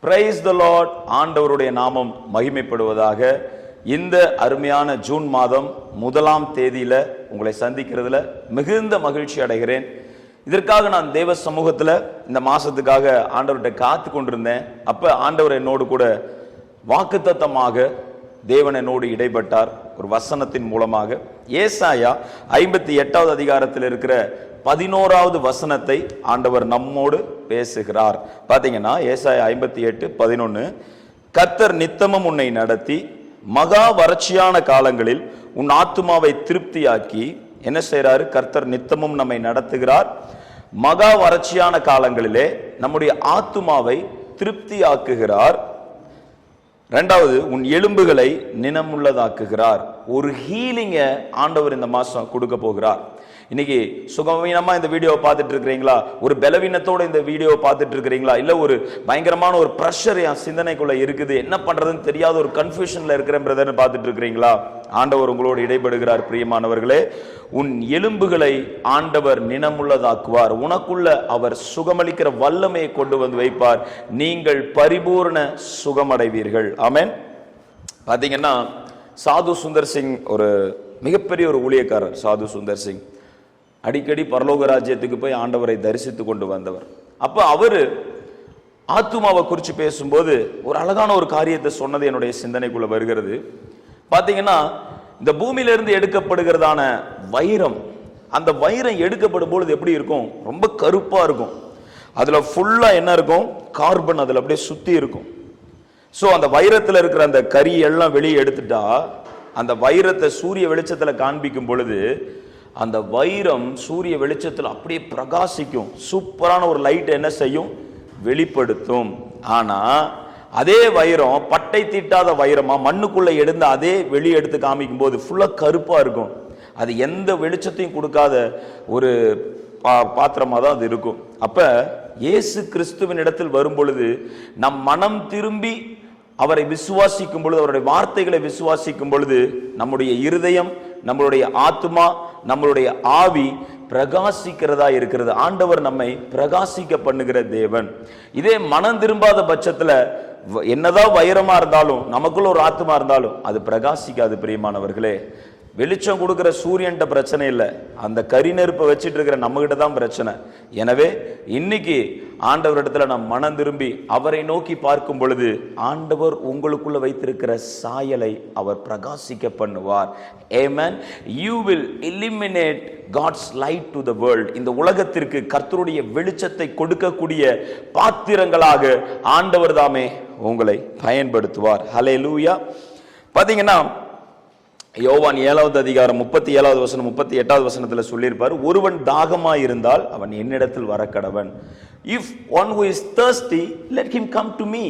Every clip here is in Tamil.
Praise the Lord. ஆண்டவருடைய நாமம் மகிமைப்படுவதாக. இந்த அருமையான ஜூன் மாதம் 1ஆம் தேதியில உங்களை சந்திக்கிறதுல மிகுந்த மகிழ்ச்சி அடைகிறேன். இதற்காக நான் தேவ சமூகத்துல இந்த மாசத்துக்காக ஆண்டவர்கிட்ட காத்து கொண்டிருந்தேன். அப்ப ஆண்டவர் என்னோடு கூட வாக்குத்தத்தமாக தேவன் என்னோடு இடைப்பட்டார் ஒரு வசனத்தின் மூலமாக. ஏசாயா 58வது அதிகாரத்தில் இருக்கிற 11வது வசனத்தை ஆண்டவர் நம்மோடு பேசுகிறார். பாத்தீங்கன்னா ஏசாயா 58:11, கர்த்தர் நித்தமும் உன்னை நடத்தி மகா வறட்சியான காலங்களில் உன் ஆத்துமாவை திருப்தியாக்கி. என்ன செய்யறாரு? கர்த்தர் நித்தமும் நம்மை நடத்துகிறார். மகா வறட்சியான காலங்களிலே நம்முடைய ஆத்துமாவை திருப்தியாக்குகிறார். ரெண்டாவது, உன் எலும்புகளை நினமுள்ளதாக்குகிறார். ஒரு ஹீலிங்க ஆண்டவர் இந்த மாசம் கொடுக்க போகிறார். இன்னைக்கு சுகவீனமா இந்த வீடியோவை பார்த்துட்டு இருக்கிறீங்களா? ஒரு பலவீனத்தோட இந்த வீடியோவை பார்த்துட்டு இருக்கிறீங்களா? இல்ல ஒரு பயங்கரமான ஒரு பிரஷர் என் சிந்தனைக்குள்ள இருக்குது, என்ன பண்றதுன்னு தெரியாத ஒரு கன்ஃபியூஷன்ல இருக்கிற பிரதர்னு பார்த்துட்டு இருக்கிறீங்களா? ஆண்டவர் உங்களோடு இடைபடுகிறார். பிரியமானவர்களே, உன் எலும்புகளை ஆண்டவர் நினமுள்ளதாக்குவார். உனக்குள்ள அவர் சுகமளிக்கிற வல்லமையை கொண்டு வந்து வைப்பார். நீங்கள் பரிபூர்ண சுகமடைவீர்கள். ஆமென். பாத்தீங்கன்னா சாது சுந்தர் சிங் ஒரு மிகப்பெரிய ஒரு ஊழியக்காரர். சாது சுந்தர் சிங் அடிக்கடி பரலோக ராஜ்யத்துக்கு போய் ஆண்டவரை தரிசித்து கொண்டு வந்தவர். அப்ப அவரு ஆத்துமாவை குறித்து பேசும்போது ஒரு அழகான ஒரு காரியத்தை சொன்னது என்னுடைய சிந்தனைக்குள்ள வருகிறது. பாத்தீங்கன்னா இந்த பூமியிலிருந்து எடுக்கப்படுகிறதான வைரம், அந்த வைரம் எடுக்கப்படும் பொழுது எப்படி இருக்கும்? ரொம்ப கருப்பா இருக்கும். அதுல ஃபுல்லா என்ன இருக்கும்? கார்பன் அதுல அப்படியே சுத்தி இருக்கும். சோ அந்த வைரத்துல இருக்கிற அந்த கரி எல்லாம் வெளியே எடுத்துட்டா அந்த வைரத்தை சூரிய வெளிச்சத்துல காண்பிக்கும் பொழுது அந்த வைரம் சூரிய வெளிச்சத்தில் அப்படியே பிரகாசிக்கும். சூப்பரான ஒரு லைட் என்ன செய்யும்? வெளிப்படுத்தும். ஆனா அதே வைரம் பட்டை தீட்டாத வைரமா மண்ணுக்குள்ள எடுத்து அதே வெளியே எடுத்து காமிக்கும் போது ஃபுல்லா கருப்பா இருக்கும். அது எந்த வெளிச்சத்தையும் கொடுக்காத ஒரு பாத்திரமா தான் அது இருக்கும். அப்ப இயேசு கிறிஸ்துவின் இடத்தில் வரும் பொழுது நம் மனம் திரும்பி அவரை விசுவாசிக்கும் பொழுது, அவருடைய வார்த்தைகளை விசுவாசிக்கும் பொழுது நம்முடைய இருதயம், நம்மளுடைய ஆத்மா, நம்மளுடைய ஆவி பிரகாசிக்கிறதா இருக்கிறது. ஆண்டவர் நம்மை பிரகாசிக்க பண்ணுகிற தேவன். இதே மனம் திரும்பாத பட்சத்துல என்னதான் வைரமா இருந்தாலும் நமக்குள்ள ஒரு ஆத்மா இருந்தாலும் அது பிரகாசிக்காது. பிரியமானவர்களே, வெளிச்சம் கொடுக்கிற சூரியன்ட்ட பிரச்சனை இல்லை, அந்த கரி நெருப்பை வச்சிட்டு இருக்கிற நம்ம கிட்ட தான் பிரச்சனை. எனவே இன்னைக்கு ஆண்டவரிடத்துல நாம் மனம் திரும்பி அவரை நோக்கி பார்க்கும் பொழுது ஆண்டவர் உங்களுக்குள்ள வைத்திருக்கிற சாயலை அவர் பிரகாசிக்க பண்ணுவார். Amen. You will illuminate God's light to the world. இந்த உலகத்திற்கு கர்த்தருடைய வெளிச்சத்தை கொடுக்கக்கூடிய பாத்திரங்களாக ஆண்டவர் தாமே உங்களை பயன்படுத்துவார். ஹல்லேலூயா. பாத்தீங்கன்னா யோவான் 7வது அதிகாரம் 37வது வசனம் 38வது வசனத்துல சொல்லியிருப்பார், ஒருவன் தாகமாய் இருந்தால் அவன் என்னிடத்தில் வர கடவன். If one who is thirsty, let him come to me.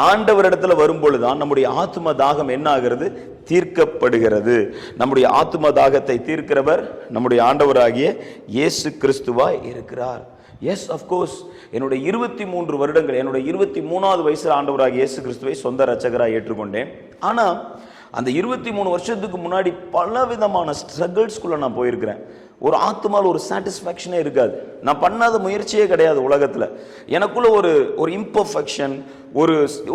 ஆண்டவர் இடத்துல வரும்பொழுதுதான் நம்முடைய ஆத்தும தாகம் என்ன ஆகிறது? தீர்க்கப்படுகிறது. நம்முடைய ஆத்தும தாகத்தை தீர்க்கிறவர் நம்முடைய ஆண்டவராகிய இயேசு கிறிஸ்துவாய் இருக்கிறார். எஸ், அஃப்கோர்ஸ், என்னுடைய 23 வருடங்கள், என்னுடைய 23வது வயசுல ஆண்டவராகிய இயேசு கிறிஸ்துவை சொந்த ரட்சகராய் ஏற்றுக்கொண்டேன். ஆனா அந்த 23 வருஷத்துக்கு முன்னாடி பல விதமான ஸ்ட்ரகிள்ஸ்குள்ள நான் போயிருக்கிறேன். ஒரு ஆத்மால ஒரு சாட்டிஸ்ஃபேக்ஷனே இருக்காது. நான் பண்ணாத முயற்சியே கிடையாது உலகத்துல. எனக்குள்ள ஒரு இம்பர்ஃபெக்ஷன்,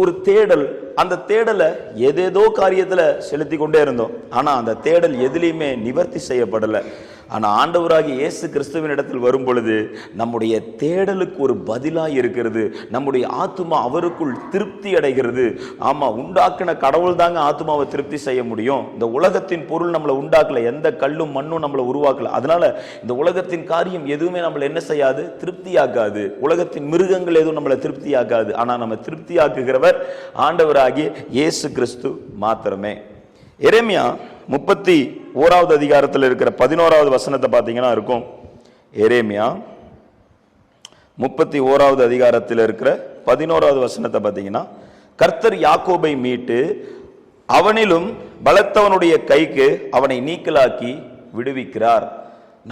ஒரு தேடல். அந்த தேடலை ஏதேதோ காரியத்துல செலுத்தி கொண்டே இருந்தோம். ஆனா அந்த தேடல் எதுலையுமே நிவர்த்தி செய்யப்படலை. ஆனா ஆண்டவராகிய இயேசு கிறிஸ்துவின் இடத்தில் வரும் பொழுது நம்முடைய தேடலுக்கு ஒரு பதிலாய் இருக்கிறது. நம்முடைய ஆத்துமா அவருக்குள் திருப்தி அடைகிறது. ஆமா, உண்டாக்குன கடவுள் தாங்க ஆத்துமாவை திருப்தி செய்ய முடியும். இந்த உலகத்தின் பொருள் நம்மளை உண்டாக்கல, எந்த கல்லும் மண்ணும் நம்மளை உருவாக்கல. அதனால இந்த உலகத்தின் காரியம் எதுவுமே நம்மளை என்ன செய்யாது? திருப்தியாக்காது. உலகத்தின் மிருகங்கள் எதுவும் நம்மளை திருப்தியாக்காது. ஆனா நம்ம திருப்தியாக்குகிறவர் ஆண்டவராகிய இயேசு கிறிஸ்து மாத்திரமே. எரேமியா 31வது அதிகாரத்தில் இருக்கிற 11வது வசனத்தை பார்த்தீங்கன்னா இருக்கும். எரேமியா 31வது அதிகாரத்தில் இருக்கிற 11வது வசனத்தை பார்த்தீங்கன்னா, கர்த்தர் யாக்கோபை மீட்டு அவனிலும் பலத்தவனுடைய கைக்கு அவனை நீக்கலாக்கி விடுவிக்கிறார்.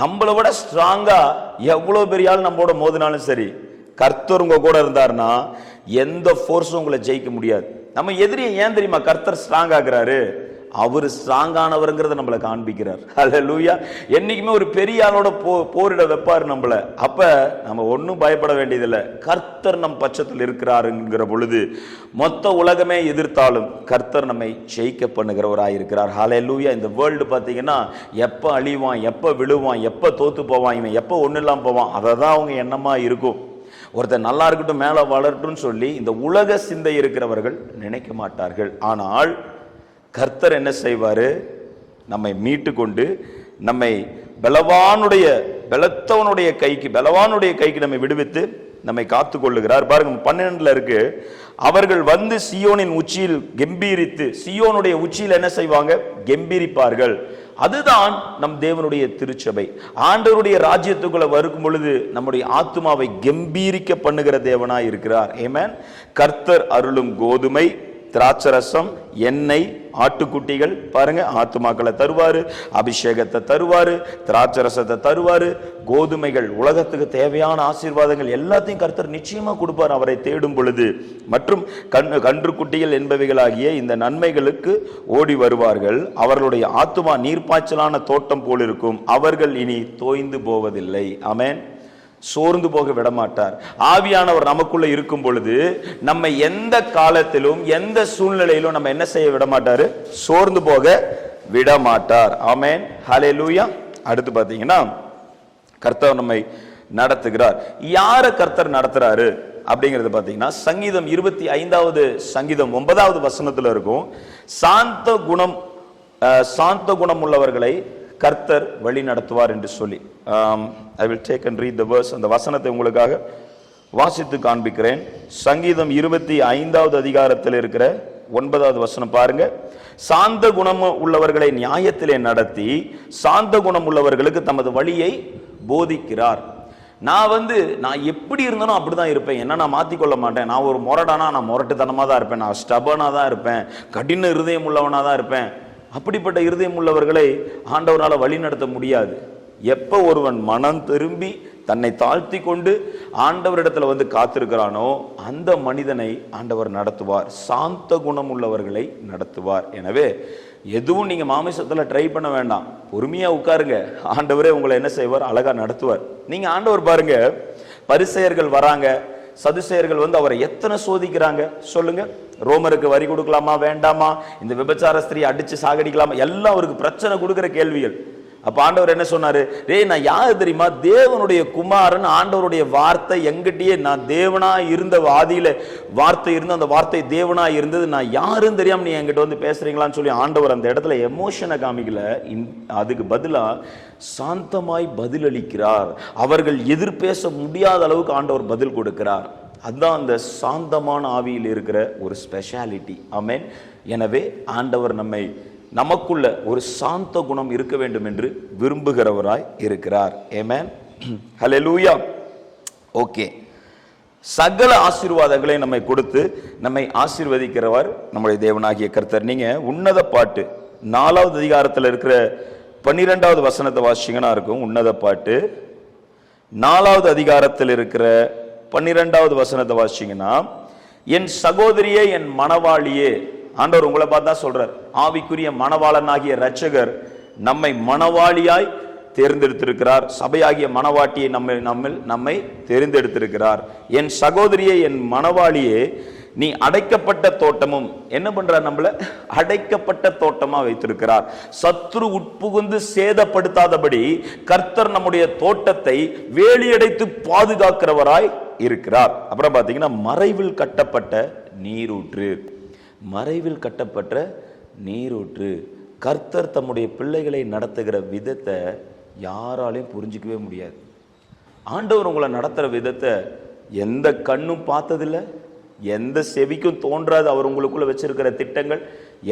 நம்மளை விட ஸ்ட்ராங்கா எவ்வளவு பெரிய ஆள் நம்மளோட மோதினாலும் சரி, கர்த்தர் உங்க கூட இருந்தார்னா எந்த ஃபோர்ஸும் உங்களை ஜெயிக்க முடியாது. நம்ம எதிரியை ஏன் தெரியுமா கர்த்தர் ஸ்ட்ராங் ஆகுறாரு? அவர் ஸ்ட்ராங்கானவர்ங்கிறத நம்மளை காண்பிக்கிறார். ஹல்லேலூயா. என்னைக்குமே ஒரு பெரிய ஆளோட போரிட வைப்பார் நம்மள. அப்ப நம்ம ஒன்றும் பயப்பட வேண்டியதில்லை. கர்த்தர் நம் பட்சத்தில் இருக்கிறாருங்கிற பொழுது மொத்த உலகமே எதிர்த்தாலும் கர்த்தர் நம்மை ஜெயிக்க பண்ணுகிறவராக இருக்கிறார். ஹல்லேலூயா. இந்த வேர்ல்டு பார்த்தீங்கன்னா எப்போ அழிவான், எப்போ விழுவான், எப்போ தோத்து போவான், இவன் எப்போ ஒன்றும் இல்லாமல் போவான், அதை தான் அவங்க எண்ணமா இருக்கும். ஒருத்தர் நல்லா இருக்கட்டும், மேலே வளரட்டும் சொல்லி இந்த உலக சிந்தை இருக்கிறவர்கள் நினைக்க மாட்டார்கள். ஆனால் கர்த்தர் என்ன செய்வாரு? நம்மை மீட்டு கொண்டு நம்மை பலவானுடைய கைக்கு நம்மை விடுவித்து நம்மை காத்து கொள்ளுகிறார். பாருங்க 12 இருக்கு, அவர்கள் வந்து சியோனின் உச்சியில் கெம்பீரித்து, சியோனுடைய உச்சியில் என்ன செய்வாங்க? கெம்பீரிப்பார்கள். அதுதான் நம் தேவனுடைய திருச்சபை. ஆண்டவருடைய ராஜ்யத்துக்குள்ள வரும் பொழுது நம்முடைய ஆத்துமாவை கெம்பீரிக்க பண்ணுகிற தேவனாய் இருக்கிறார். ஆமென். கர்த்தர் அருளும் கோதுமை, திராட்சரசம், எண்ணெய், ஆட்டுக்குட்டிகள், பாருங்க, ஆத்துமாக்களை தருவாரு, அபிஷேகத்தை தருவாரு, திராட்சரசத்தை தருவாரு, கோதுமைகள், உலகத்துக்கு தேவையான ஆசீர்வாதங்கள் எல்லாத்தையும் கர்த்தர் நிச்சயமா கொடுப்பார் அவரை தேடும் பொழுது. மற்றும் கன்றுக்குட்டிகள் என்பவைகளாகிய இந்த நன்மைகளுக்கு ஓடி வருவார்கள். அவர்களுடைய ஆத்துமா நீர்ப்பாய்ச்சலான தோட்டம் போல் இருக்கும். அவர்கள் இனி தோய்ந்து போவதில்லை. ஆமென். சோர்ந்து போக விடமாட்டார். ஆவியானவர் நமக்குள்ள இருக்கும் பொழுது நம்ம எந்த காலத்திலும் எந்த சூழ்நிலையிலும் நம்ம என்ன செய்ய விடமாட்டாரு? சோர்ந்து போக விடமாட்டார். ஆமென். ஹல்லேலூயா. அடுத்து பாத்தீங்கன்னா கர்த்தர் நம்மை நடத்துகிறார். யார கர்த்தர் நடத்துறாரு அப்படிங்கறது பாத்தீங்கன்னா சங்கீதம் 25வது சங்கீதம் 9வது வசனத்துல இருக்கும். சாந்த குணம் உள்ளவர்களை கர்த்தர் வழி நடத்துவார் என்று சொல்லி I will take and read the verse. அந்த வசனத்தை உங்களுக்காக வாசித்து காண்பிக்கிறேன். சங்கீதம் 25வது அதிகாரத்தில் இருக்கிற 9வது வசனம் பாருங்க. சாந்த குணம் உள்ளவர்களை நியாயத்திலே நடத்தி சாந்த குணம் உள்ளவர்களுக்கு தமது வழியை போதிக்கிறார். நான் எப்படி இருந்தனோ அப்படிதான் இருப்பேன். என்ன நான் மாத்திக்கொள்ள மாட்டேன். நான் ஒரு முரடானா நான் முரட்டுத்தனமா தான் இருப்பேன். நான் ஸ்டபனா தான் இருப்பேன். கடின இருதயம் உள்ளவனா தான் இருப்பேன். அப்படிப்பட்ட இருதயம் உள்ளவர்களை ஆண்டவரால் வழி நடத்த முடியாது. எப்ப ஒருவன் மனம் திரும்பி தன்னை தாழ்த்தி கொண்டு ஆண்டவரிடத்துல வந்து காத்திருக்கிறானோ அந்த மனிதனை ஆண்டவர் நடத்துவார். சாந்த குணம் உள்ளவர்களை நடத்துவார். எனவே எதுவும் நீங்க மாமிசத்துல ட்ரை பண்ண வேண்டாம். பொறுமையா உட்காருங்க. ஆண்டவரே உங்களை என்ன செய்வார்? அழகா நடத்துவார். நீங்க ஆண்டவர் பாருங்க, பரிசேயர்கள் வராங்க, சதுசேயர்கள் வந்து அவரை எத்தனை சோதிக்கிறாங்க சொல்லுங்க. ரோமருக்கு வரி கொடுக்கலாமா வேண்டாமா, இந்த விபச்சார ஸ்திரீ அடிச்சு சாகடிக்கலாமா, எல்லாம் அவருக்கு பிரச்சனை கொடுக்கிற கேள்விகள். அப்ப ஆண்டவர் என்ன சொன்னாரு? நான் யாரு தெரியுமா? தேவனுடைய குமாரன். ஆண்டவருடைய வார்த்தை எங்கிட்டயே, நான் தேவனா இருந்த ஆதியில வார்த்தை இருந்து அந்த வார்த்தை தேவனா இருந்தது, நான் யாருன்னு தெரியாம நீ என்கிட்ட வந்து பேசுறீங்களான்னு சொல்லி ஆண்டவர் அந்த இடத்துல எமோஷனை காமிக்கல. அதுக்கு பதிலா சாந்தமாய் பதிலளிக்கிறார். அவர்கள் எதிர்பேச முடியாத அளவுக்கு ஆண்டவர் பதில் கொடுக்கிறார். அதுதான் அந்த சாந்தமான ஆவியில் இருக்கிற ஒரு ஸ்பெஷாலிட்டி. ஆமென். எனவே ஆண்டவர் நமக்குள்ள ஒரு சாந்த குணம் இருக்க வேண்டும் என்று விரும்புகிறவராய் இருக்கிறார். ஆமென். ஹல்லேலூயா. ஓகே. சகல ஆசீர்வாதங்களை நம்மை கொடுத்து நம்மை ஆசீர்வதிக்கிறவர் நம்முடைய தேவனாகிய கர்த்தர். நீங்க உன்னத பாட்டு 4வது அதிகாரத்தில் இருக்கிற 12வது வசனத்தை வாசிங்கன்னா இருக்கும். உன்னத பாட்டு 4வது அதிகாரத்தில் இருக்கிற 12வது வசனத்தை வாசிங்கன்னா, என் சகோதரியே, என் மணவாளியே. ஆண்டவர் உங்களை பார்த்தா சொல்றார். ஆவிக்குரிய மணவாளனாகிய இரட்சகர் நம்மை மணவாளியாய் தேர்ந்தெடுத்திருக்கிறார். சபையாகிய மணவாட்டியை நம்மை தேர்ந்தெடுத்திருக்கிறார். என் சகோதரியே, என் மணவாளியே, நீ அடைக்கப்பட்ட தோட்டமும், என்ன பண்றார்? நம்மள அடைக்கப்பட்ட தோட்டமா வைத்திருக்கிறார். சத்ரு உட்புகுந்து சேதப்படுத்தாதபடி கர்த்தர் நம்முடைய தோட்டத்தை வேலியடைத்து பாதுகாக்கிறவராய் இருக்கிறார். அப்புறம் பாத்தீங்கன்னா மறைவில் கட்டப்பட்ட நீரூற்று. மறைவில் கட்டப்பட்ட நீரூற்று. கர்த்தர் தம்முடைய பிள்ளைகளை நடத்துகிற விதத்தை யாராலையும் புரிஞ்சிக்கவே முடியாது. ஆண்டவர் உங்களை நடத்துற விதத்தை எந்த கண்ணும் பார்த்ததில்லை, எந்த செவிக்கும் தோன்றாது. அவர் உங்களுக்குள்ள வச்சிருக்கிற திட்டங்கள்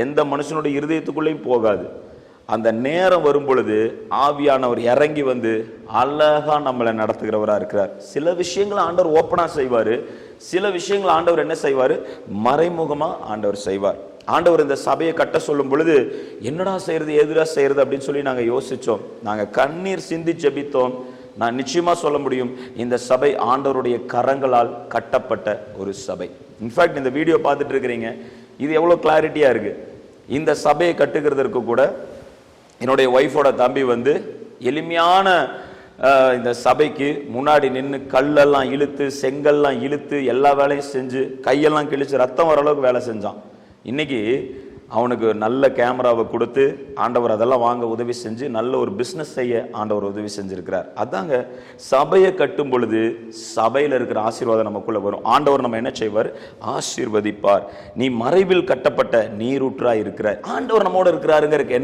எந்த மனுஷனுடைய இருதயத்துக்குள்ளேயும் போகாது. அந்த நேரம் வரும் பொழுது ஆவியானவர் இறங்கி வந்து அழகா நம்மளை நடத்துகிறவரா இருக்கிறார். சில விஷயங்களை ஆண்டவர் ஓப்பனா செய்வாரு, சில விஷயங்கள் ஆண்டவர் என்ன செய்வாரு? மறைமுகமா ஆண்டவர் செய்வார். ஆண்டவர் இந்த சபையை கட்ட சொல்லும் பொழுது என்னடா செய்யறது, எதிரா செய்யறது அப்படின்னு சொல்லி நாங்க யோசிச்சோம். நாங்க கண்ணீர் சிந்தி ஜெபித்தோம். நான் நிச்சயமா சொல்ல முடியும், இந்த சபை ஆண்டவருடைய கரங்களால் கட்டப்பட்ட ஒரு சபை. இன்ஃபேக்ட் இந்த வீடியோ பார்த்துட்டு இருக்கிறீங்க, இது எவ்வளவு கிளாரிட்டியா இருக்கு. இந்த சபையை கட்டுகிறதற்கு கூட என்னுடைய ஒய்ஃபோட தம்பி வந்து எளிமையான இந்த சபைக்கு முன்னாடி நின்று கல்லெல்லாம் இழுத்து செங்கல்லாம் இழுத்து எல்லா வேலையும் செஞ்சு கையெல்லாம் கிழிச்சு ரத்தம் வர அளவுக்கு வேலை செஞ்சான். இன்னைக்கு அவனுக்கு நல்ல கேமராவை கொடுத்து ஆண்டவர் அதெல்லாம் வாங்க உதவி செஞ்சு நல்ல ஒரு பிஸ்னஸ் செய்ய ஆண்டவர் உதவி செஞ்சிருக்கிறார். அதாங்க சபையை கட்டும் பொழுது சபையில் இருக்கிற ஆசீர்வாதம் நமக்குள்ள வரும். ஆண்டவர் நம்ம என்ன செய்வார்? ஆசீர்வதிப்பார். நீ மறைவில் கட்டப்பட்ட நீரூற்றாய் இருக்கிறார். ஆண்டவர் நம்மோட இருக்கிறாருங்கிறதுக்கு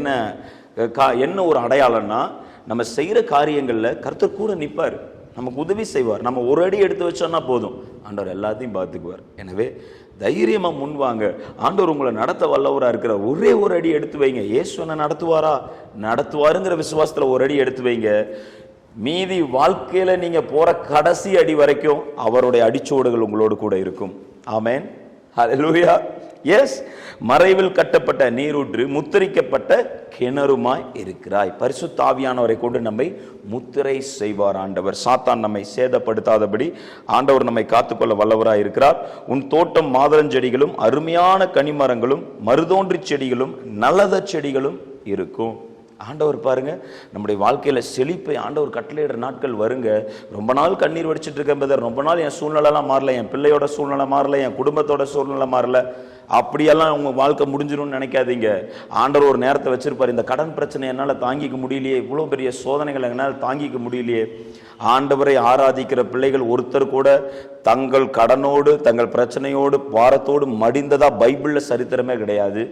என்ன ஒரு அடையாளம்னா, நம்ம செய்கிற காரியங்களில் கர்த்தர் கூட நிற்பார், நமக்கு உதவி செய்வார். நம்ம ஒரு அடி எடுத்து வச்சோன்னா போதும், ஆண்டவர் எல்லாத்தையும் பார்த்துக்குவார். எனவே தைரியமா முன்வாங்க. ஆண்டவர் உங்களை நடத்த வல்லவராக இருக்கிற ஒரே ஒரு அடி எடுத்து வைங்க. இயேசுவை நடத்துவாருங்கிற விசுவாசத்தில் ஒரு அடி எடுத்து வைங்க. மீதி வாழ்க்கையில நீங்க போற கடைசி அடி வரைக்கும் அவருடைய அடிச்சோடுகள் உங்களோடு கூட இருக்கும். ஆமென், ஹல்லேலூயா. எஸ், மறைவில் கட்டப்பட்ட நீரூற்று முத்திரிக்கப்பட்ட கிணறுமாய் இருக்கிறாய். பரிசுத்த ஆவியானவரை கொண்டு நம்மை முத்திரை செய்வார் ஆண்டவர். சாத்தான் நம்மை சேதப்படுத்தாதபடி ஆண்டவர் நம்மை காத்துக்கொள்ள வல்லவராய் இருக்கிறார். உன் தோட்டம் மாதுளஞ்செடிகளும் அருமையான கனிமரங்களும் மருதோன்றி செடிகளும் நலத செடிகளும் இருக்கும். ஆண்டவர் பாருங்க, நம்முடைய வாழ்க்கையில செழிப்பை ஆண்டவர் கட்டளையிடுற நாட்கள் வருங்க. ரொம்ப நாள் கண்ணீர் வடிச்சிட்டு இருக்கேன், ரொம்ப நாள் என் சூழ்நிலைலாம் மாறல, என் பிள்ளையோட சூழ்நிலை மாறல, என் குடும்பத்தோட சூழ்நிலை மாறல, அப்படியெல்லாம் உங்க வாழ்க்கை முடிஞ்சிடும்னு நினைக்காதீங்க. ஆண்டவர் ஒரு நேரத்தை வச்சிருப்பார். இந்த கடன் பிரச்சனை என்னால் தாங்கிக்க முடியலையே, இவ்வளோ பெரிய சோதனைகள் என்னால் தாங்கிக்க முடியலையே. ஆண்டவரை ஆராதிக்கிற பிள்ளைகள் ஒருத்தர் கூட தங்கள் கடனோடு தங்கள் பிரச்சனையோடு பாரத்தோடு மடிந்ததா பைபிள்ல சரித்திரமே கிடையாது.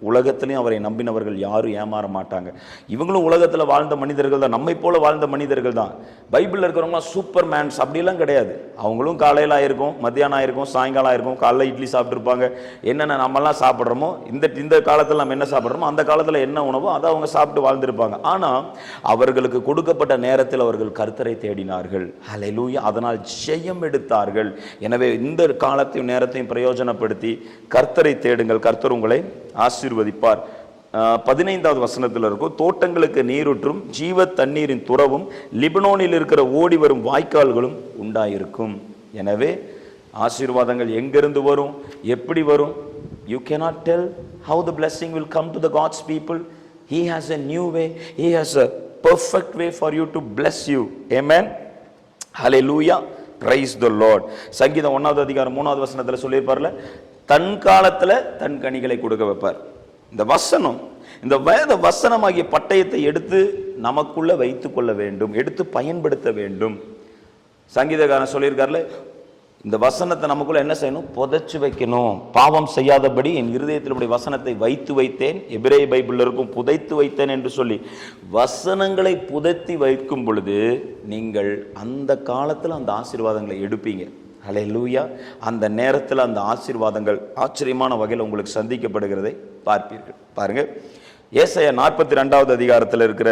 உலகத்திலையும் அவரை நம்பினவர்கள் யாரும் ஏமாற மாட்டாங்க. இவங்களும் உலகத்தில் வாழ்ந்த மனிதர்கள் தான், நம்மை போல வாழ்ந்த மனிதர்கள் தான். பைபிளில் இருக்கிறவங்களாம் சூப்பர் மேன்ஸ் அப்படிலாம் கிடையாது. அவங்களும் காலையில் ஆயிருக்கும், மத்தியானம் ஆயிருக்கும், சாயங்காலம் ஆயிருக்கும், காலைல இட்லி சாப்பிட்டுருப்பாங்க. என்னென்ன நம்மலாம் சாப்பிட்றோமோ, இந்த காலத்தில் நம்ம என்ன சாப்பிட்றோமோ அந்த காலத்தில் என்ன உணவோ அதை அவங்க சாப்பிட்டு வாழ்ந்திருப்பாங்க. ஆனால் அவர்களுக்கு கொடுக்கப்பட்ட நேரத்தில் அவர்கள் கர்த்தரை தேடினார்கள். ஹல்லேலூயா. அதனால் ஜெயம் எடுத்தார்கள். எனவே இந்த காலத்தையும் நேரத்தையும் பிரயோஜனப்படுத்தி கர்த்தரை தேடுங்கள், கர்த்தர் உங்களை ஆசீர்வதிப்பார். 15வது வசனத்தில் இருக்கும், தோட்டங்களுக்கு நீரூற்றும் ஜீவ தண்ணீரின் துறவும் லிபனோனில் இருக்கிற ஓடி வரும் வாய்க்கால்களும் உண்டாயிருக்கும். எனவே ஆசீர்வாதங்கள் எங்கிருந்து வரும், எப்படி வரும்? You cannot tell how the blessing will come to the God's people. He has a new way. He has a perfect way for you to bless you. Amen. Hallelujah. Praise the Lord. சங்கீதம் 1வது அதிகாரம் 3வது வசனத்தில் சொல்லியிருப்பார்ல, தன் காலத்துல தன் கனிகளை கொடுக்க வைப்பார். இந்த வசனம், இந்த வேத வசனமாகிய பட்டயத்தை எடுத்து நமக்குள்ள வைத்துக் கொள்ள வேண்டும், எடுத்து பயன்படுத்த வேண்டும். சங்கீதக்காரன் சொல்லியிருக்காருல, இந்த வசனத்தை நமக்குள்ள என்ன செய்யணும்? புதைச்சு வைக்கணும். பாவம் செய்யாதபடி என் இருதயத்தில் வசனத்தை வைத்து வைத்தேன், எபிரேய பைபிள் இருக்கும் புதைத்து வைத்தேன் என்று சொல்லி வசனங்களை புதைத்து வைக்கும் பொழுது நீங்கள் அந்த காலத்தில் அந்த ஆசீர்வாதங்களை எடுப்பீங்க. ஹல்லேலூயா. அந்த நேரத்தில் அந்த ஆசீர்வாதங்கள் ஆச்சரியமான வகையில் உங்களுக்கு சந்திக்கப்படுகிறதை பார்ப்பீர்கள். பாருங்க, ஏசாயா 42வது அதிகாரத்தில் இருக்கிற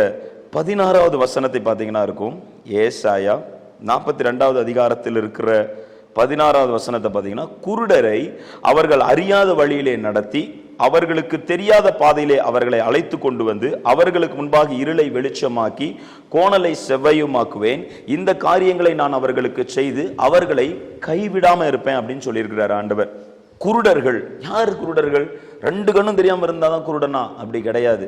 16வது வசனத்தை பார்த்தீங்கன்னா இருக்கும். ஏசாயா 42வது அதிகாரத்தில் இருக்கிற 16வது வசனத்தை பார்த்தீங்கன்னா, குருடரை அவர்கள் அறியாத வழியிலே நடத்தி அவர்களுக்கு தெரியாத பாதையிலே அவர்களை அழைத்து கொண்டு வந்து அவர்களுக்கு முன்பாக இருளை வெளிச்சமாக்கி கோணலை செவ்வையுமாக்குவேன். இந்த காரியங்களை நான் அவர்களுக்கு செய்து அவர்களை கைவிடாம இருப்பேன் அப்படின்னு சொல்லியிருக்கிறார் ஆண்டவர். குருடர்கள் யார்? குருடர்கள் 2 கண்ணும் தெரியாம இருந்தாதான் குருடனா? அப்படி கிடையாது.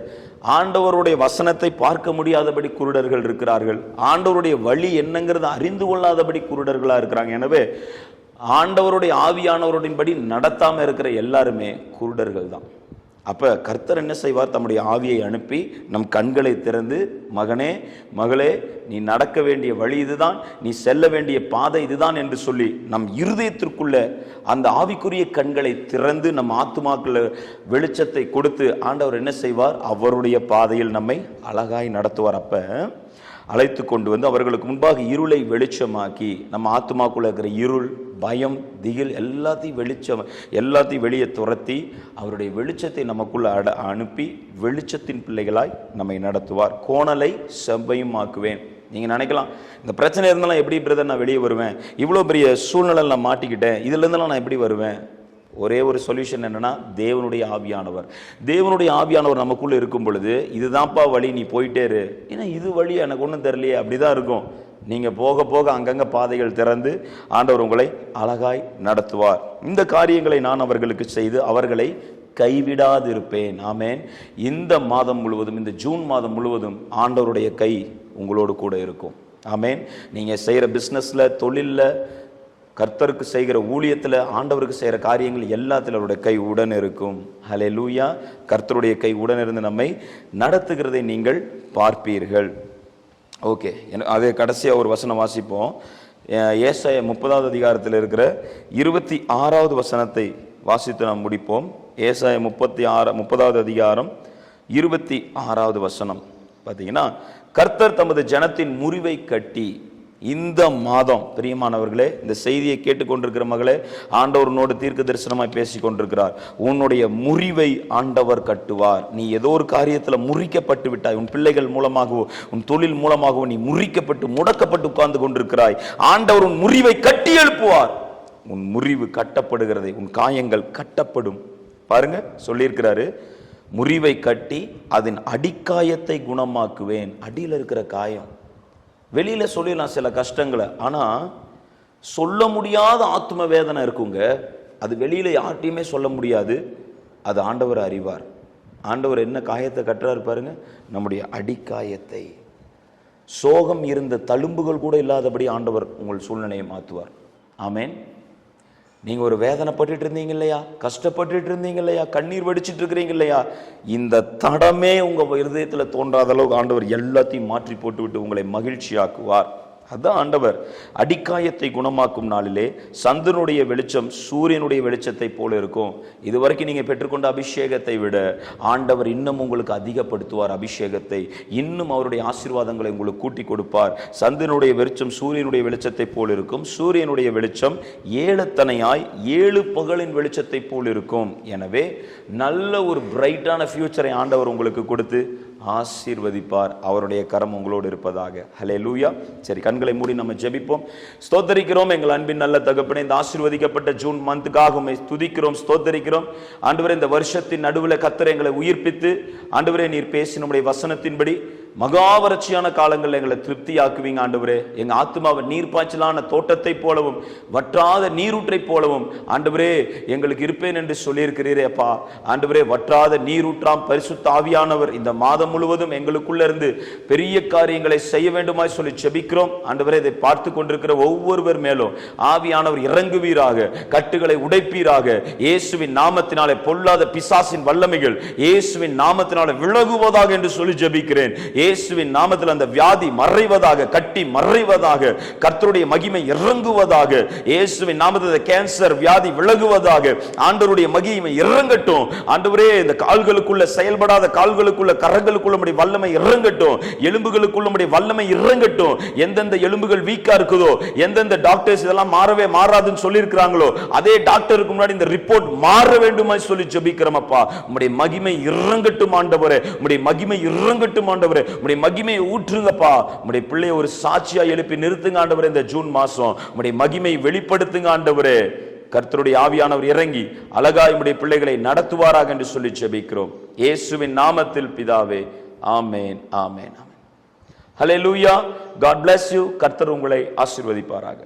ஆண்டவருடைய வசனத்தை பார்க்க முடியாதபடி குருடர்கள் இருக்கிறார்கள். ஆண்டவருடைய வழி என்னங்கிறத அறிந்து கொள்ளாதபடி குருடர்களா இருக்கிறாங்க. எனவே ஆண்டவருடைய ஆவியானவருடைன்படி நடத்தாம இருக்கிற எல்லாருமே குருடர்கள் தான். அப்ப கர்த்தர் என்ன செய்வார்? தம்முடைய ஆவியை அனுப்பி நம் கண்களை திறந்து, மகனே மகளே, நீ நடக்க வேண்டிய வழி இதுதான், நீ செல்ல வேண்டிய பாதை இதுதான் என்று சொல்லி நம் இருதயத்திற்குள்ள அந்த ஆவிக்குரிய கண்களை திறந்து நம் ஆத்துமாக்கள் வெளிச்சத்தை கொடுத்து ஆண்டவர் என்ன செய்வார்? அவருடைய பாதையில் நம்மை அழகாய் நடத்துவார். அப்ப அழைத்து கொண்டு வந்து அவர்களுக்கு முன்பாக இருளை வெளிச்சமாக்கி, நம்ம ஆத்துமாக்குள்ள இருக்கிற இருள், பயம், திகில் எல்லாத்தையும் வெளியே துரத்தி அவருடைய வெளிச்சத்தை நமக்குள்ள அனுப்பி வெளிச்சத்தின் பிள்ளைகளாய் நம்மை நடத்துவார். கோணலை செவ்வையும் ஆக்குவேன். நீங்க நினைக்கலாம், இந்த பிரச்சனை இருந்தாலும் எப்படி பிரதர் நான் வெளியே வருவேன், இவ்வளோ பெரிய சூழ்நிலை நான் மாட்டிக்கிட்டேன், இதுல இருந்தெல்லாம் நான் எப்படி வருவேன்? ஒரே ஒரு சொல்யூஷன் என்னன்னா, தேவனுடைய ஆவியானவர். தேவனுடைய ஆவியானவர் நமக்குள்ள இருக்கும் பொழுது, இதுதான்ப்பா வழி, நீ போயிட்டே இரு. ஏன்னா இது வழி எனக்கு ஒன்றும் தெரியலையே, அப்படிதான் இருக்கும். நீங்க போக போக அங்கங்க பாதைகள் திறந்து ஆண்டவர் உங்களை அழகாய் நடத்துவார். இந்த காரியங்களை நான் அவர்களுக்கு செய்து அவர்களை கைவிடாதிருப்பேன். ஆமென். இந்த மாதம் முழுவதும், இந்த ஜூன் மாதம் முழுவதும் ஆண்டவருடைய கை உங்களோடு கூட இருக்கும். ஆமென். நீங்க செய்யற பிசினஸ்ல, தொழில்ல, கர்த்தருக்கு செய்கிற ஊழியத்துல, ஆண்டவருக்கு செய்கிற காரியங்கள் எல்லாத்துல அவருடைய கை உடன் இருக்கும். ஹல்லேலூயா. கர்த்தருடைய கை உடன் இருந்து நம்மை நடத்துகிறதை நீங்கள் பார்ப்பீர்கள். ஓகே, அதே கடைசியா ஒரு வசனம் வாசிப்போம். ஏசாயா 30வது அதிகாரத்தில் இருக்கிற 26வது வசனத்தை வாசித்து நாம் முடிப்போம். ஏசாயா 30வது அதிகாரம் 26வது வசனம் பார்த்தீங்கன்னா, கர்த்தர் தமது ஜனத்தின் முறிவை கட்டி. இந்த மாதம் பிரியமானவர்களே, இந்த செய்தியை கேட்டுக்கொண்டிருக்கிற மகளே, ஆண்டவர் உன்னோடு தீர்க்க தரிசனமாய் பேசிக் கொண்டிருக்கிறார். உன்னுடைய முறிவை ஆண்டவர் கட்டுவார். நீ ஏதோ ஒரு காரியத்தில் முறிக்கப்பட்டு விட்டாய். உன் பிள்ளைகள் மூலமாகவோ, உன் தொழில் மூலமாகவோ நீ முறிக்கப்பட்டு முடக்கப்பட்டு உட்கார்ந்து கொண்டிருக்கிறாய். ஆண்டவர் உன் முறிவை கட்டி எழுப்புவார். உன் முறிவு கட்டப்படுகிறதை, உன் காயங்கள் கட்டப்படும். பாருங்க, சொல்லியிருக்கிறாரு, முறிவை கட்டி அதன் அடிக்காயத்தை குணமாக்குவேன். அடியில் இருக்கிற காயம் வெளியில சொல்லலாம் சில கஷ்டங்களை, ஆனா சொல்ல முடியாத ஆத்ம வேதனை இருக்குங்க. அது வெளியில யார்ட்டையுமே சொல்ல முடியாது. அது ஆண்டவர் அறிவார். ஆண்டவர் என்ன காயத்தை கட்டுறாரு பாருங்க, நம்முடைய அடிக்காயத்தை. சோகம் இருந்த தழும்புகள் கூட இல்லாதபடி ஆண்டவர் உங்கள் சூழ்நிலையை மாற்றுவார். ஆமேன். நீங்க ஒரு வேதனைப்பட்டு இருந்தீங்க இல்லையா, கஷ்டப்பட்டு இருந்தீங்க இல்லையா, கண்ணீர் வடிச்சிட்டு இருக்கிறீங்க இல்லையா, இந்த தடமே உங்க இருதயத்துல தோன்றாத அளவுக்கு ஆண்டவர் எல்லாத்தையும் மாற்றி போட்டு விட்டு உங்களை மகிழ்ச்சியாக்குவார். அதான் ஆண்டவர். அடிக்காயத்தை குணமாக்கும் நாளிலே சந்திரனுடைய வெளிச்சம் சூரியனுடைய வெளிச்சத்தை போல இருக்கும். இதுவரைக்கும் நீங்க பெற்றுக்கொண்ட அபிஷேகத்தை விட ஆண்டவர் இன்னும் உங்களுக்கு அதிகப்படுத்துவார். அபிஷேகத்தை இன்னும் அவருடைய ஆசீர்வாதங்களை உங்களுக்கு கூட்டி கொடுப்பார். சந்திரனுடைய வெளிச்சம் சூரியனுடைய வெளிச்சத்தை போல் இருக்கும். சூரியனுடைய வெளிச்சம் 7 தனையாய் 7 பகலின் வெளிச்சத்தை போல் இருக்கும். எனவே நல்ல ஒரு பிரைட்டான ஃபியூச்சரை ஆண்டவர் உங்களுக்கு கொடுத்து ஆசீர்வதிப்பார். அவருடைய கரம் உங்களோடு இருப்பதாக. ஹல்லேலூயா. சரி, கண்களை மூடி நம்ம ஜெபிப்போம். ஸ்தோத்தரிக்கிறோம் எங்கள் அன்பின் நல்ல தகப்பனே, இந்த ஆசீர்வதிக்கப்பட்ட ஜூன் மந்த்துக்காக உம்மை துதிக்கிறோம், ஸ்தோத்தரிக்கிறோம். ஆண்டவரே, இந்த வருஷத்தின் நடுவில் கர்த்தர் எங்களை உயிர்ப்பித்து, ஆண்டவரே நீர் பேசி நம்முடைய வசனத்தின்படி மகாவறட்சியான காலங்கள் எங்களை திருப்தியாக்குவீங்க. ஆண்டவரே, எங்க ஆத்மாவை நீர்ப்பாய்ச்சலான தோட்டத்தை போலவும் வற்றாத நீரூற்றை போலவும் ஆண்டவரே எங்களுக்கு இருப்பேன் என்று சொல்லியிருக்கிறீரே அப்பா. ஆண்டவரே, வற்றாத நீரூற்றாம் பரிசுத்த ஆவியானவர் இந்த மாதம் முழுவதும் எங்களுக்குள்ள இருந்து பெரிய காரியங்களை செய்ய வேண்டுமாய் சொல்லி ஜெபிக்கிறோம். ஆண்டவரே, இதை பார்த்து கொண்டிருக்கிற ஒவ்வொருவர் மேலும் ஆவியானவர் இறங்குவீராக, கட்டுகளை உடைப்பீராக. இயேசுவின் நாமத்தினாலே பொல்லாத பிசாசின் வல்லமைகள் இயேசுவின் நாமத்தினாலே விலகுவதாக என்று சொல்லி ஜெபிக்கிறேன். இயேசுவின் நாமத்தில் அந்த வியாதி மறைவதாக, கட்டி மறைவதாக, கர்த்தருடைய மகிமை இறங்குவதாக. இயேசுவின் நாமத்தில் கேன்சர் வியாதி விலகுவதாக. ஆண்டவருடைய மகிமை இறங்கட்டும். ஆண்டவரே, இந்த கால்களுக்குள்ள செயல்படாத கால்களுக்குள்ள கரங்களுக்குள்ள நம்முடைய வல்லமை இறங்கட்டும். எலும்புகளுக்குள்ள நம்முடைய வல்லமை இறங்கட்டும். எந்தெந்த எலும்புகள் வீக்கா இருக்குதோ, எந்தெந்த டாக்டர்ஸ் இதெல்லாம் மாறவே மாறாதுன்னு சொல்லி இருக்கிறாங்களோ, அதே டாக்டருக்கு முன்னாடி இந்த ரிப்போர்ட் மாற வேண்டுமா சொல்லி ஜெபிக்கிறோம் அப்பா. உம்முடைய மகிமை இறங்கட்டும் ஆண்டவரே, உம்முடைய மகிமை இறங்கட்டும் ஆண்டவரே. உம்முடைய மகிமையை ஊற்றுங்கப்பா. உம்முடைய பிள்ளையை ஒரு சாட்சியா எழுப்பி நிறுத்துங்க ஆண்டவரே. இந்த ஜூன் மாசம் உம்முடைய மகிமை வெளிப்படுத்துங்க ஆண்டவரே. கர்த்தருடைய ஆவியானவர் இறங்கி அழகாய் உம்முடைய பிள்ளைகளை நடத்துவாராக என்று சொல்லி ஜெபிக்கிறோம் இயேசுவின் நாமத்தில் பிதாவே. ஆமென், ஆமென், ஆமென். ஹல்லேலூயா. God bless you. கர்த்தர் உங்களை ஆசீர்வதிப்பாராக.